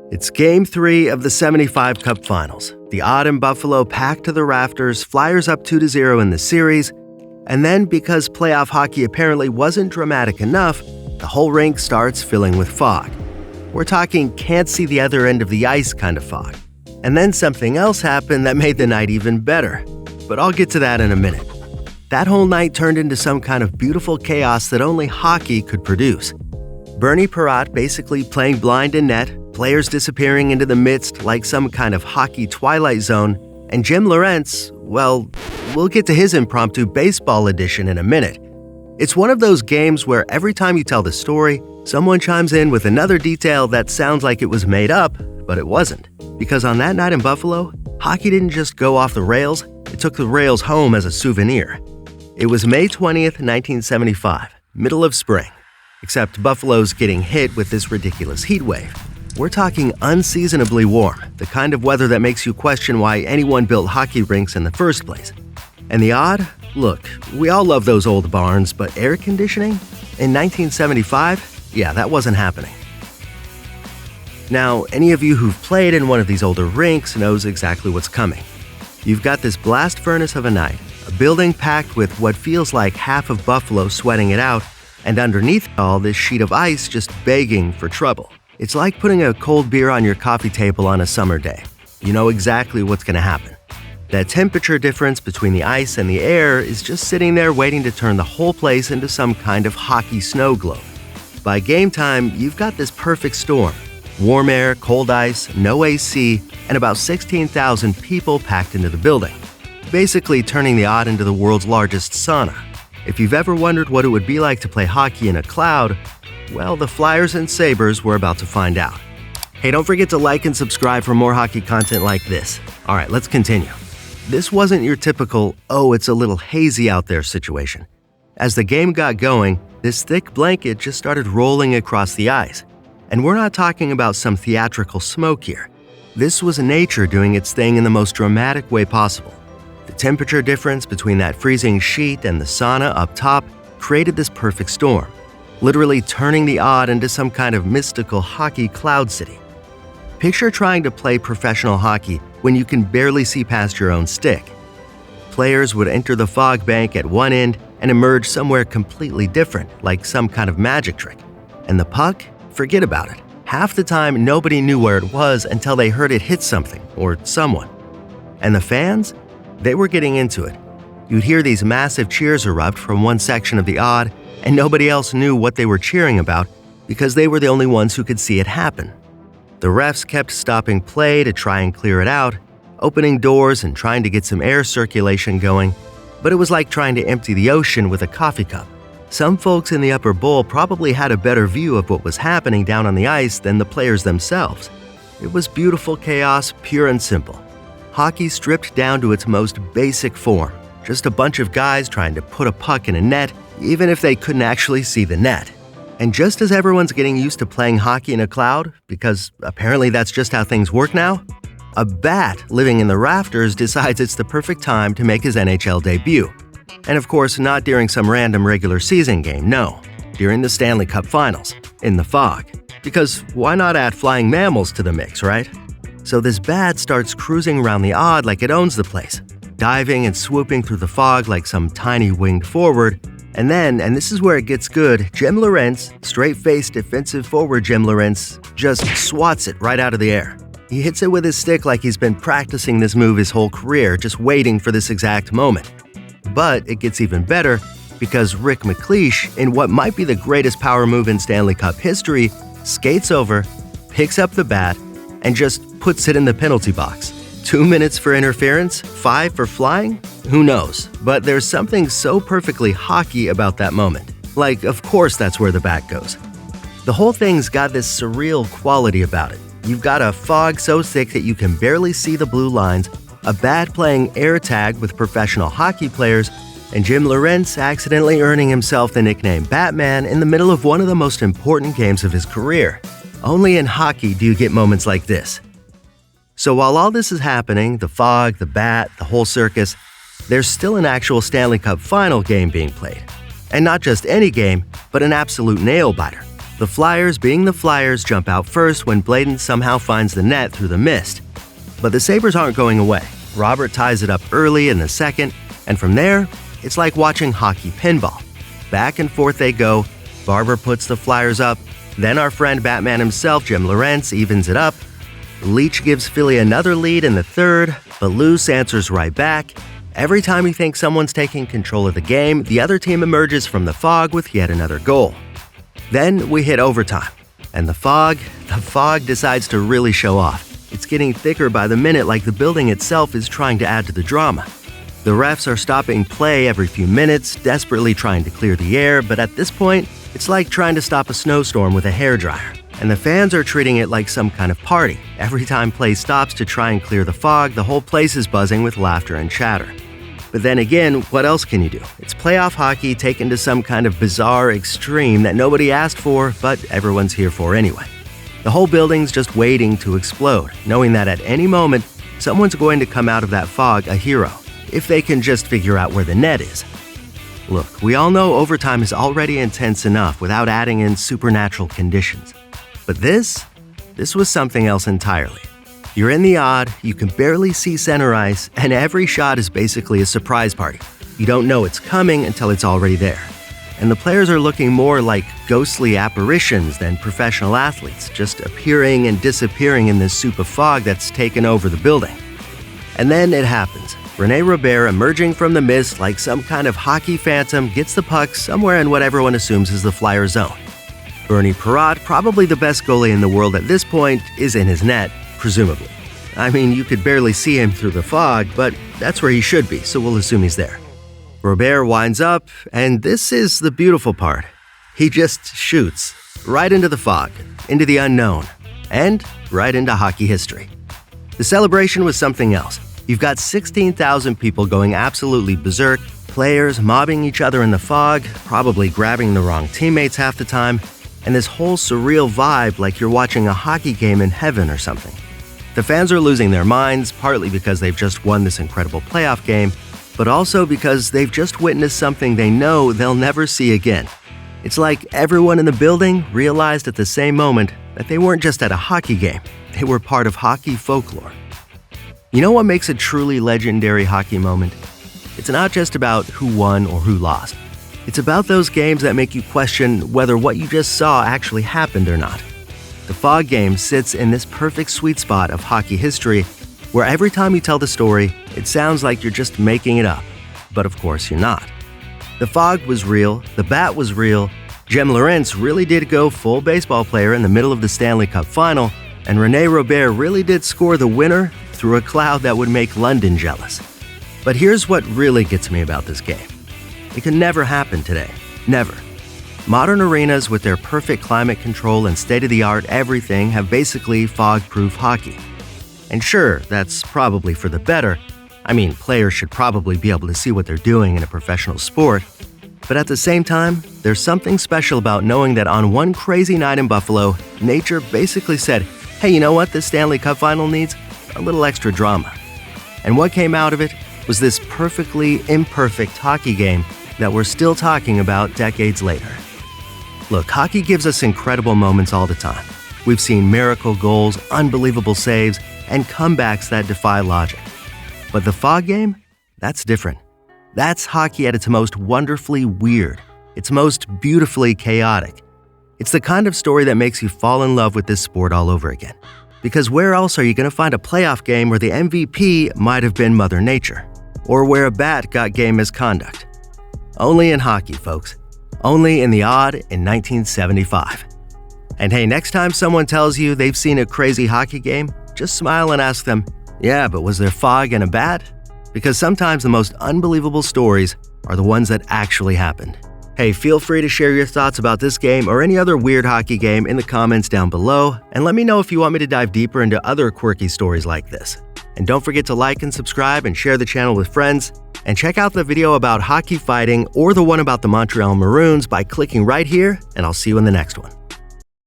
It's Game 3 of the '75 Cup Finals. The odd in Buffalo packed to the rafters, Flyers up 2-0 in the series, and then because playoff hockey apparently wasn't dramatic enough, the whole rink starts filling with fog. We're talking can't see the other end of the ice kind of fog. And then something else happened that made the night even better. But I'll get to that in a minute. That whole night turned into some kind of beautiful chaos that only hockey could produce. Bernie Perrott basically playing blind in net, players disappearing into the midst like some kind of hockey twilight zone, and Jim Lorentz, well, we'll get to his impromptu baseball edition in a minute. It's one of those games where every time you tell the story, someone chimes in with another detail that sounds like it was made up, but it wasn't. Because on that night in Buffalo, hockey didn't just go off the rails, it took the rails home as a souvenir. It was May 20th, 1975, middle of spring. Except Buffalo's getting hit with this ridiculous heat wave. We're talking unseasonably warm, the kind of weather that makes you question why anyone built hockey rinks in the first place. And the odd? Look, we all love those old barns, but air conditioning? In 1975? Yeah, that wasn't happening. Now, any of you who've played in one of these older rinks knows exactly what's coming. You've got this blast furnace of a night, a building packed with what feels like half of Buffalo sweating it out, and underneath all this sheet of ice just begging for trouble. It's like putting a cold beer on your coffee table on a summer day. You know exactly what's going to happen. That temperature difference between the ice and the air is just sitting there waiting to turn the whole place into some kind of hockey snow globe. By game time, you've got this perfect storm. Warm air, cold ice, no AC, and about 16,000 people packed into the building. Basically turning the odd into the world's largest sauna. If you've ever wondered what it would be like to play hockey in a cloud, well, the Flyers and Sabres were about to find out. Hey, don't forget to like and subscribe for more hockey content like this. All right, let's continue. This wasn't your typical, oh, it's a little hazy out there situation. As the game got going, this thick blanket just started rolling across the ice. And we're not talking about some theatrical smoke here. This was nature doing its thing in the most dramatic way possible. The temperature difference between that freezing sheet and the sauna up top created this perfect storm, literally turning the odd into some kind of mystical hockey cloud city. Picture trying to play professional hockey when you can barely see past your own stick. Players would enter the fog bank at one end and emerge somewhere completely different, like some kind of magic trick. And the puck? Forget about it. Half the time, nobody knew where it was until they heard it hit something or someone. And the fans? They were getting into it. You'd hear these massive cheers erupt from one section of the odd, and nobody else knew what they were cheering about because they were the only ones who could see it happen. The refs kept stopping play to try and clear it out, opening doors and trying to get some air circulation going, but it was like trying to empty the ocean with a coffee cup. Some folks in the upper bowl probably had a better view of what was happening down on the ice than the players themselves. It was beautiful chaos, pure and simple. Hockey stripped down to its most basic form, just a bunch of guys trying to put a puck in a net, even if they couldn't actually see the net. And just as everyone's getting used to playing hockey in a cloud, because apparently that's just how things work now, a bat living in the rafters decides it's the perfect time to make his NHL debut. And of course, not during some random regular season game, no, during the Stanley Cup Finals, in the fog. Because why not add flying mammals to the mix, right? So this bat starts cruising around the odd like it owns the place, diving and swooping through the fog like some tiny winged forward. And then, and this is where it gets good, Jim Lorentz, straight-faced defensive forward Jim Lorentz, just swats it right out of the air. He hits it with his stick like he's been practicing this move his whole career, just waiting for this exact moment. But it gets even better because Rick McLeish, in what might be the greatest power move in Stanley Cup history, skates over, picks up the bat, and just puts it in the penalty box. 2 minutes for interference, 5 for flying? Who knows? But there's something so perfectly hockey about that moment. Like, of course that's where the bat goes. The whole thing's got this surreal quality about it. You've got a fog so thick that you can barely see the blue lines, a bat playing air tag with professional hockey players, and Jim Lorentz accidentally earning himself the nickname Batman in the middle of one of the most important games of his career. Only in hockey do you get moments like this. So while all this is happening, the fog, the bat, the whole circus, there's still an actual Stanley Cup Final game being played. And not just any game, but an absolute nail-biter. The Flyers, being the Flyers, jump out first when Bladen somehow finds the net through the mist. But the Sabres aren't going away. Robert ties it up early in the second, and from there, it's like watching hockey pinball. Back and forth they go. Barber puts the Flyers up. Then our friend Batman himself, Jim Lorentz, evens it up. Leach gives Philly another lead in the third, but Luce answers right back. Every time you think someone's taking control of the game, the other team emerges from the fog with yet another goal. Then we hit overtime, and the fog decides to really show off. It's getting thicker by the minute, like the building itself is trying to add to the drama. The refs are stopping play every few minutes, desperately trying to clear the air, but at this point, it's like trying to stop a snowstorm with a hairdryer. And the fans are treating it like some kind of party. Every time play stops to try and clear the fog, the whole place is buzzing with laughter and chatter. But then again, what else can you do? It's playoff hockey taken to some kind of bizarre extreme that nobody asked for, but everyone's here for anyway. The whole building's just waiting to explode, knowing that at any moment, someone's going to come out of that fog a hero, if they can just figure out where the net is. Look, we all know overtime is already intense enough without adding in supernatural conditions. But this was something else entirely. You're in the odd, you can barely see center ice, and every shot is basically a surprise party. You don't know it's coming until it's already there. And the players are looking more like ghostly apparitions than professional athletes, just appearing and disappearing in this soup of fog that's taken over the building. And then it happens. Rene Robert, emerging from the mist like some kind of hockey phantom, gets the puck somewhere in what everyone assumes is the Flyer zone. Bernie Perrott, probably the best goalie in the world at this point, is in his net, presumably. I mean, you could barely see him through the fog, but that's where he should be, so we'll assume he's there. Robert winds up, and this is the beautiful part. He just shoots right into the fog, into the unknown, and right into hockey history. The celebration was something else. You've got 16,000 people going absolutely berserk, players mobbing each other in the fog, probably grabbing the wrong teammates half the time, and this whole surreal vibe like you're watching a hockey game in heaven or something. The fans are losing their minds, partly because they've just won this incredible playoff game, but also because they've just witnessed something they know they'll never see again. It's like everyone in the building realized at the same moment that they weren't just at a hockey game, they were part of hockey folklore. You know what makes a truly legendary hockey moment? It's not just about who won or who lost. It's about those games that make you question whether what you just saw actually happened or not. The Fog game sits in this perfect sweet spot of hockey history where every time you tell the story, it sounds like you're just making it up. But of course you're not. The Fog was real, the bat was real, Jim Lorentz really did go full baseball player in the middle of the Stanley Cup Final, and Rene Robert really did score the winner through a cloud that would make London jealous. But here's what really gets me about this game. It can never happen today. Never. Modern arenas with their perfect climate control and state-of-the-art everything have basically fog-proof hockey. And sure, that's probably for the better. I mean, players should probably be able to see what they're doing in a professional sport. But at the same time, there's something special about knowing that on one crazy night in Buffalo, nature basically said, hey, you know what this Stanley Cup Final needs? A little extra drama. And what came out of it was this perfectly imperfect hockey game that we're still talking about decades later. Look, hockey gives us incredible moments all the time. We've seen miracle goals, unbelievable saves, and comebacks that defy logic. But the Fog game? That's different. That's hockey at its most wonderfully weird, its most beautifully chaotic. It's the kind of story that makes you fall in love with this sport all over again. Because where else are you going to find a playoff game where the MVP might have been Mother Nature? Or where a bat got game misconduct? Only in hockey, folks. Only in the odd in 1975. And hey, next time someone tells you they've seen a crazy hockey game, just smile and ask them, yeah, but was there fog and a bat? Because sometimes the most unbelievable stories are the ones that actually happened. Hey, feel free to share your thoughts about this game or any other weird hockey game in the comments down below, and let me know if you want me to dive deeper into other quirky stories like this. And don't forget to like and subscribe and share the channel with friends. And check out the video about hockey fighting or the one about the Montreal Maroons by clicking right here, and I'll see you in the next one.